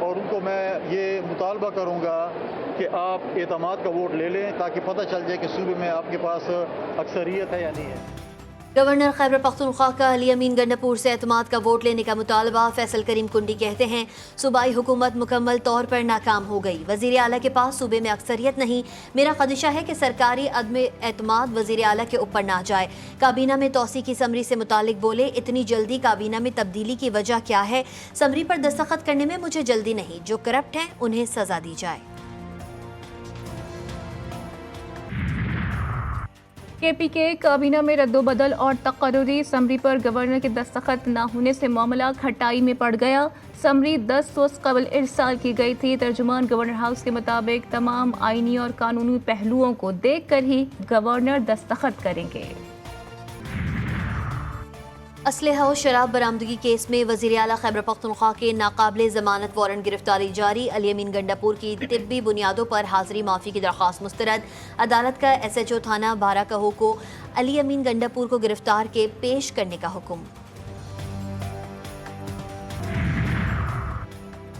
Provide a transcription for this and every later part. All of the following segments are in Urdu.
اور ان کو میں یہ مطالبہ کروں گا کہ آپ اعتماد کا ووٹ لے لیں تاکہ پتہ چل جائے کہ صوبے میں آپ کے پاس اکثریت ہے یا نہیں ہے۔ گورنر خیبر پختونخوا کا علی امین گنڈاپور سے اعتماد کا ووٹ لینے کا مطالبہ۔ فیصل کریم کنڈی کہتے ہیں صوبائی حکومت مکمل طور پر ناکام ہو گئی، وزیر اعلیٰ کے پاس صوبے میں اکثریت نہیں۔ میرا خدشہ ہے کہ سرکاری عدم اعتماد وزیر اعلیٰ کے اوپر نہ جائے۔ کابینہ میں توسیع کی سمری سے متعلق بولے، اتنی جلدی کابینہ میں تبدیلی کی وجہ کیا ہے؟ سمری پر دستخط کرنے میں مجھے جلدی نہیں، جو کرپٹ ہیں انہیں سزا دی جائے۔ کے پی کے کابینہ میں رد و بدل اور تقرری سمری پر گورنر کے دستخط نہ ہونے سے معاملہ کھٹائی میں پڑ گیا۔ سمری 10 روز قبل ارسال کی گئی تھی۔ ترجمان گورنر ہاؤس کے مطابق تمام آئینی اور قانونی پہلوؤں کو دیکھ کر ہی گورنر دستخط کریں گے۔ اسلحہ و شراب برآمدگی کیس میں وزیر اعلیٰ خیبر پختونخوا کے ناقابل ضمانت وارنٹ گرفتاری جاری۔ علی امین گنڈاپور کی طبی بنیادوں پر حاضری معافی کی درخواست مسترد۔ عدالت کا ایس ایچ او تھانہ بارہ کہو کو علی امین گنڈاپور کو گرفتار کے پیش کرنے کا حکم۔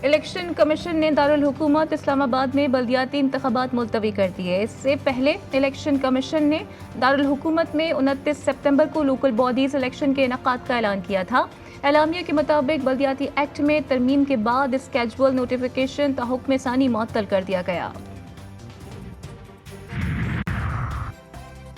الیکشن کمیشن نے دارالحکومت اسلام آباد میں بلدیاتی انتخابات ملتوی کر دیے۔ اس سے پہلے الیکشن کمیشن نے دارالحکومت میں 29 سپتمبر کو لوکل باڈیز الیکشن کے انعقاد کا اعلان کیا تھا۔ اعلامیہ کے مطابق بلدیاتی ایکٹ میں ترمیم کے بعد اسکیجول نوٹیفیکیشن تا حکم ثانی معطل کر دیا گیا۔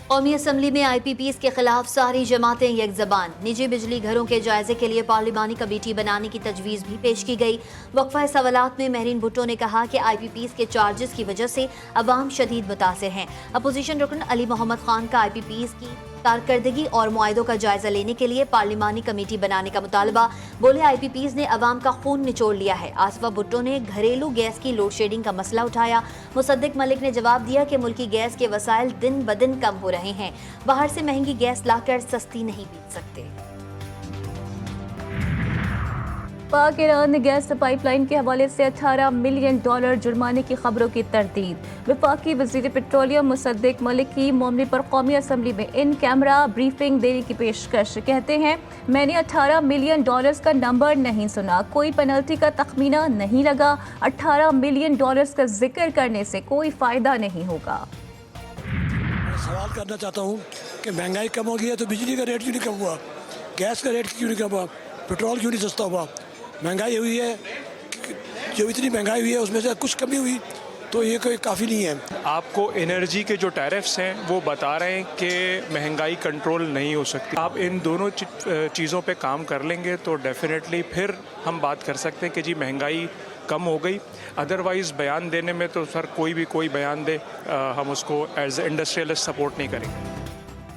قومی اسمبلی میں آئی پی پیز کے خلاف ساری جماعتیں یک زبان۔ نجی بجلی گھروں کے جائزے کے لیے پارلیمانی کمیٹی بنانے کی تجویز بھی پیش کی گئی۔ وقفہ سوالات میں مہرین بھٹو نے کہا کہ آئی پی پیز کے چارجز کی وجہ سے عوام شدید متاثر ہیں۔ اپوزیشن رکن علی محمد خان کا آئی پی پیز کی کارکردگی اور معاہدوں کا جائزہ لینے کے لیے پارلیمانی کمیٹی بنانے کا مطالبہ۔ بولے آئی پی پیز نے عوام کا خون نچوڑ لیا ہے۔ آصفہ بھٹو نے گھریلو گیس کی لوڈ شیڈنگ کا مسئلہ اٹھایا۔ مصدق ملک نے جواب دیا کہ ملکی گیس کے وسائل دن بدن کم ہو رہے ہیں، باہر سے مہنگی گیس لا کر سستی نہیں بیچ سکتے۔ پاک ایران گیس پائپ لائن کے حوالے سے $18 ملین جرمانے کی خبروں کی تردید۔ وفاقی وزیر پیٹرولیم مصدق ملک کی معاملے پر قومی اسمبلی میں ان کیمرہ بریفنگ دینے کی پیشکش۔ کہتے ہیں میں نے $18 ملین کا نمبر نہیں سنا، کوئی پینلٹی کا تخمینہ نہیں لگا، $18 ملین کا ذکر کرنے سے کوئی فائدہ نہیں ہوگا۔ سوال کرنا چاہتا ہوں کہ مہنگائی کم ہو گئی ہے تو بجلی کا ریٹ کیوں نہیں کم ہوا، گیس کا ریٹ کیوں نہیں کم ہوا، پیٹرول کیوں نہیں سستا ہوا؟ مہنگائی ہوئی ہے، جو اتنی مہنگائی ہوئی ہے اس میں سے کچھ کمی ہوئی تو یہ کوئی کافی نہیں ہے۔ آپ کو انرجی کے جو ٹیرفس ہیں وہ بتا رہے ہیں کہ مہنگائی کنٹرول نہیں ہو سکتی۔ آپ ان دونوں چیزوں پہ کام کر لیں گے تو ڈیفینیٹلی پھر ہم بات کر سکتے ہیں کہ جی مہنگائی کم ہو گئی۔ ادروائز بیان دینے میں تو سر کوئی بیان دے، ہم اس کو ایز اے انڈسٹریلسٹ سپورٹ نہیں کریں گے۔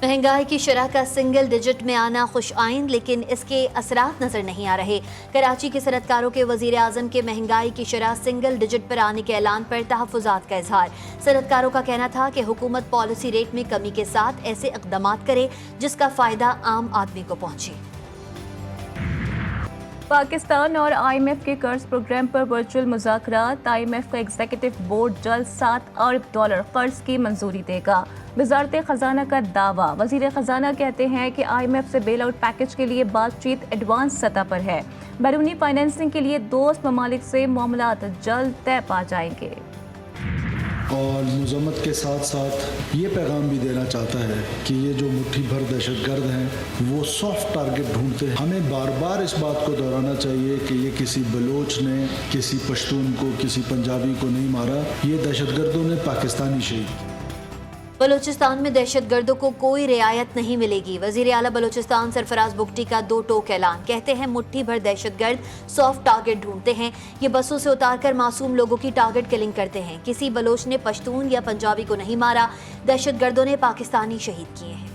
مہنگائی کی شرح کا سنگل ڈیجٹ میں آنا خوش آئند، لیکن اس کے اثرات نظر نہیں آ رہے۔ کراچی کے صنعت کاروں کے وزیر اعظم کے مہنگائی کی شرح سنگل ڈیجٹ پر آنے کے اعلان پر تحفظات کا اظہار۔ صنعت کاروں کا کہنا تھا کہ حکومت پالیسی ریٹ میں کمی کے ساتھ ایسے اقدامات کرے جس کا فائدہ عام آدمی کو پہنچے۔ پاکستان اور آئی ایم ایف کے قرض پروگرام پر ورچوئل مذاکرات۔ آئی ایم ایف کا ایگزیکٹو بورڈ جلد $7 ارب قرض کی منظوری دے گا۔ وزارت خزانہ کا دعویٰ۔ وزیر خزانہ کہتے ہیں کہ آئی ایم ایف سے بیل آؤٹ پیکج کے لیے بات چیت ایڈوانس سطح پر ہے۔ بیرونی فائنینسنگ کے لیے دوست ممالک سے معاملات جلد طے پا جائیں گے۔ اور مذمت کے ساتھ ساتھ یہ پیغام بھی دینا چاہتا ہے کہ یہ جو مٹھی بھر دہشت گرد ہیں وہ سافٹ ٹارگٹ ڈھونڈتے ہیں۔ ہمیں بار بار اس بات کو دہرانا چاہیے کہ یہ کسی بلوچ نے کسی پشتون کو کسی پنجابی کو نہیں مارا، یہ دہشت گردوں نے پاکستانی شہید۔ بلوچستان میں دہشت گردوں کو کوئی رعایت نہیں ملے گی۔ وزیر اعلیٰ بلوچستان سرفراز بگٹی کا 2 ٹوک اعلان۔ کہتے ہیں مٹھی بھر دہشت گرد سافٹ ٹارگٹ ڈھونڈتے ہیں، یہ بسوں سے اتار کر معصوم لوگوں کی ٹارگٹ کلنگ کرتے ہیں۔ کسی بلوچ نے پشتون یا پنجابی کو نہیں مارا، دہشت گردوں نے پاکستانی شہید کیے ہیں۔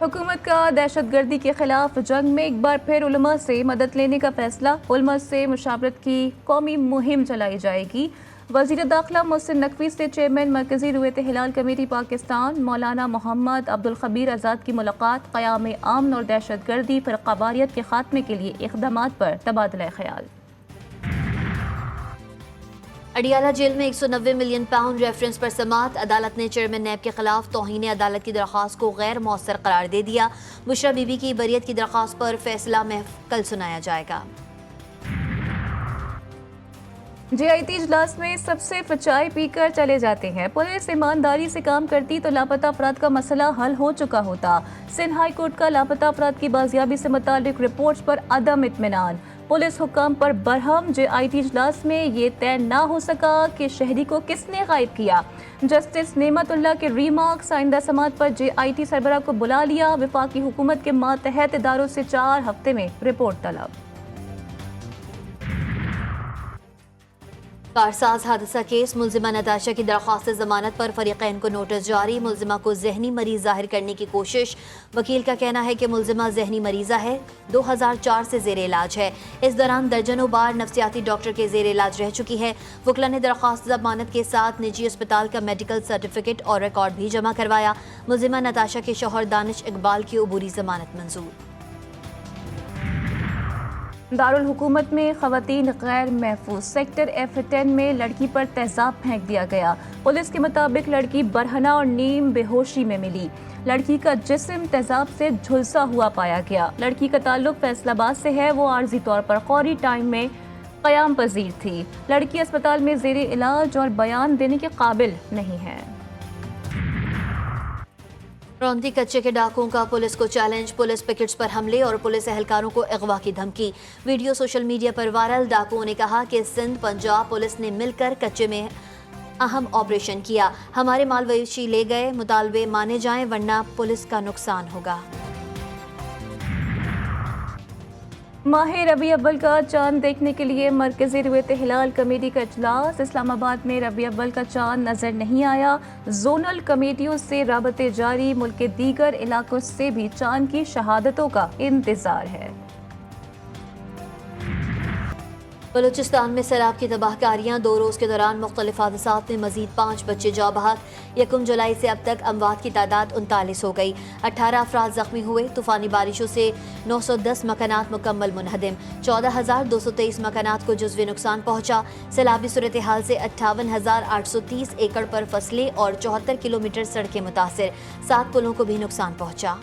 حکومت کا دہشت گردی کے خلاف جنگ میں ایک بار پھر علماء سے مدد لینے کا فیصلہ۔ علماء سے مشاورت کی قومی مہم چلائی جائے گی۔ وزیر داخلہ محسن نقوی سے چیئرمین مرکزی رویت ہلال کمیٹی پاکستان مولانا محمد عبدالخبیر آزاد کی ملاقات۔ قیام امن اور دہشت گردی فرقہ واریت کے خاتمے کے لیے اقدامات پر تبادلہ خیال۔ اڈیالہ جیل میں 190 ملین پاؤنڈ ریفرنس پر سماعت۔ عدالت نے چیئرمین نیب کے خلاف توہین عدالت کی درخواست کو غیر مؤثر قرار دے دیا۔ بشرا بی بی کی بریت کی درخواست پر فیصلہ کل سنایا جائے گا۔ JIT اجلاس میں سب صرف چائے پی کر چلے جاتے ہیں. پولیس ایمانداری سے کام کرتی تو لاپتہ افراد کا مسئلہ حل ہو چکا ہوتا. سندھ ہائی کورٹ کا لاپتہ افراد کی بازیابی سے متعلق رپورٹس پر عدم اطمینان. پولیس حکام پر برہم. JIT اجلاس میں یہ طے نہ ہو سکا کہ شہری کو کس نے غائب کیا. جسٹس نعمت اللہ کے ریمارکس. آئندہ سماعت پر JIT سربراہ کو بلا لیا. وفاقی حکومت کے ماتحت اداروں سے 4 ہفتے میں رپورٹ طلب. کارساز حادثہ کیس. ملزمہ نتاشا کی درخواست ضمانت پر فریقین کو نوٹس جاری. ملزمہ کو ذہنی مریض ظاہر کرنے کی کوشش. وکیل کا کہنا ہے کہ ملزمہ ذہنی مریضہ ہے. 2004 سے زیر علاج ہے. اس دوران درجنوں بار نفسیاتی ڈاکٹر کے زیر علاج رہ چکی ہے. وکلا نے درخواست ضمانت کے ساتھ نجی اسپتال کا میڈیکل سرٹیفکیٹ اور ریکارڈ بھی جمع کروایا. ملزمہ نتاشا کے شوہر دانش اقبال کی عبوری ضمانت منظور. دارالحکومت میں خواتین غیر محفوظ. سیکٹر F10 میں لڑکی پر تیزاب پھینک دیا گیا. پولیس کے مطابق لڑکی برہنہ اور نیم بے ہوشی میں ملی. لڑکی کا جسم تیزاب سے جھلسا ہوا پایا گیا. لڑکی کا تعلق فیصل آباد سے ہے. وہ عارضی طور پر فوری ٹائم میں قیام پذیر تھی. لڑکی اسپتال میں زیر علاج اور بیان دینے کے قابل نہیں ہے. رونتی کچے کے ڈاکوؤں کا پولیس کو چیلنج. پولیس پکٹس پر حملے اور پولیس اہلکاروں کو اغوا کی دھمکی. ویڈیو سوشل میڈیا پر وائرل. ڈاکوؤں نے کہا کہ سندھ پنجاب پولیس نے مل کر کچے میں اہم آپریشن کیا. ہمارے مال مویشی لے گئے. مطالبے مانے جائیں ورنہ پولیس کا نقصان ہوگا. ماہ ربیع اول کا چاند دیکھنے کے لیے مرکزی رویت ہلال کمیٹی کا اجلاس. اسلام آباد میں ربیع اول کا چاند نظر نہیں آیا. زونل کمیٹیوں سے رابطے جاری. ملک کے دیگر علاقوں سے بھی چاند کی شہادتوں کا انتظار ہے. بلوچستان میں سیلاب کی تباہ کاریاں. 2 روز کے دوران مختلف حادثات میں مزید 5 بچے جاں بحق. 1 جولائی سے اب تک اموات کی تعداد 39 ہو گئی. 18 افراد زخمی ہوئے. طوفانی بارشوں سے 910 مکانات مکمل منہدم. 14,223 مکانات کو جزوی نقصان پہنچا. سیلابی صورتحال سے 58,830 ایکڑ پر فصلیں اور 74 کلومیٹر سڑکیں متاثر. 7 پلوں کو بھی نقصان پہنچا.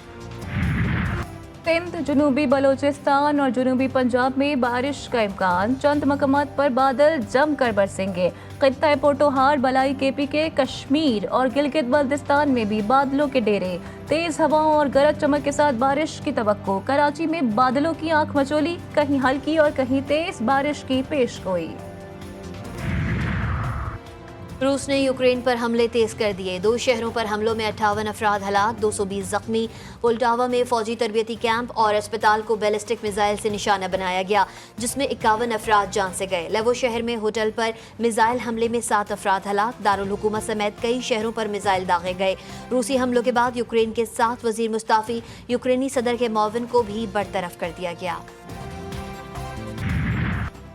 سندھ، جنوبی بلوچستان اور جنوبی پنجاب میں بارش کا امکان. چند مقامات پر بادل جم کر برسیں گے. خطہ پوٹوہار، بلائی KP کے کشمیر اور گلگت بلتستان میں بھی بادلوں کے ڈیرے. تیز ہواؤں اور گرج چمک کے ساتھ بارش کی توقع. کراچی میں بادلوں کی آنکھ مچولی. کہیں ہلکی اور کہیں تیز بارش کی پیش گوئی. روس نے یوکرین پر حملے تیز کر دیے. 2 شہروں پر حملوں میں 58 افراد ہلاک. 220 زخمی. پولٹاوا میں فوجی تربیتی کیمپ اور اسپتال کو بیلسٹک میزائل سے نشانہ بنایا گیا جس میں 51 افراد جان سے گئے. لیوو شہر میں ہوٹل پر میزائل حملے میں 7 افراد ہلاک. دارالحکومت سمیت کئی شہروں پر میزائل داغے گئے. روسی حملوں کے بعد یوکرین کے 7 وزیر مستعفی. یوکرینی صدر کے معاون کو بھی برطرف کر دیا گیا.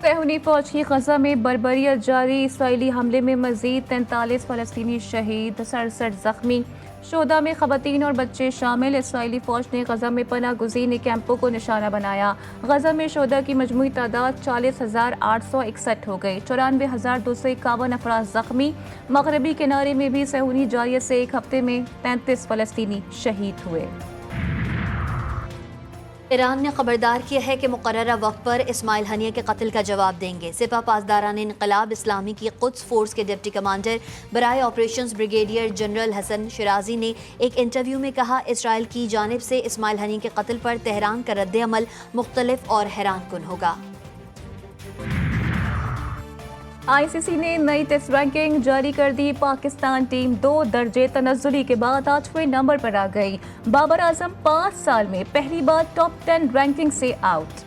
صہیونی فوج کی غزہ میں بربریت جاری. اسرائیلی حملے میں مزید 43 فلسطینی شہید، 67 زخمی. شہداء میں خواتین اور بچے شامل. اسرائیلی فوج نے غزہ میں پناہ گزین کیمپوں کو نشانہ بنایا. غزہ میں شہداء کی مجموعی تعداد 40,861 ہو گئی. 94,251 افراد زخمی. مغربی کنارے میں بھی صہیونی جارحیت سے ایک ہفتے میں 33 فلسطینی شہید ہوئے. ایران نے خبردار کیا ہے کہ مقررہ وقت پر اسماعیل ہنیہ کے قتل کا جواب دیں گے. سپاہ پاسداران انقلاب اسلامی کی قدس فورس کے ڈپٹی کمانڈر برائے آپریشنز بریگیڈیئر جنرل حسن شیرازی نے ایک انٹرویو میں کہا اسرائیل کی جانب سے اسماعیل ہنیہ کے قتل پر تہران کا رد عمل مختلف اور حیران کن ہوگا. ICC نے نئی ٹیسٹ رینکنگ جاری کر دی. پاکستان ٹیم 2 درجے تنزلی کے بعد 8ویں نمبر پر آ گئی. بابر اعظم 5 سال میں پہلی بار ٹاپ 10 رینکنگ سے آؤٹ.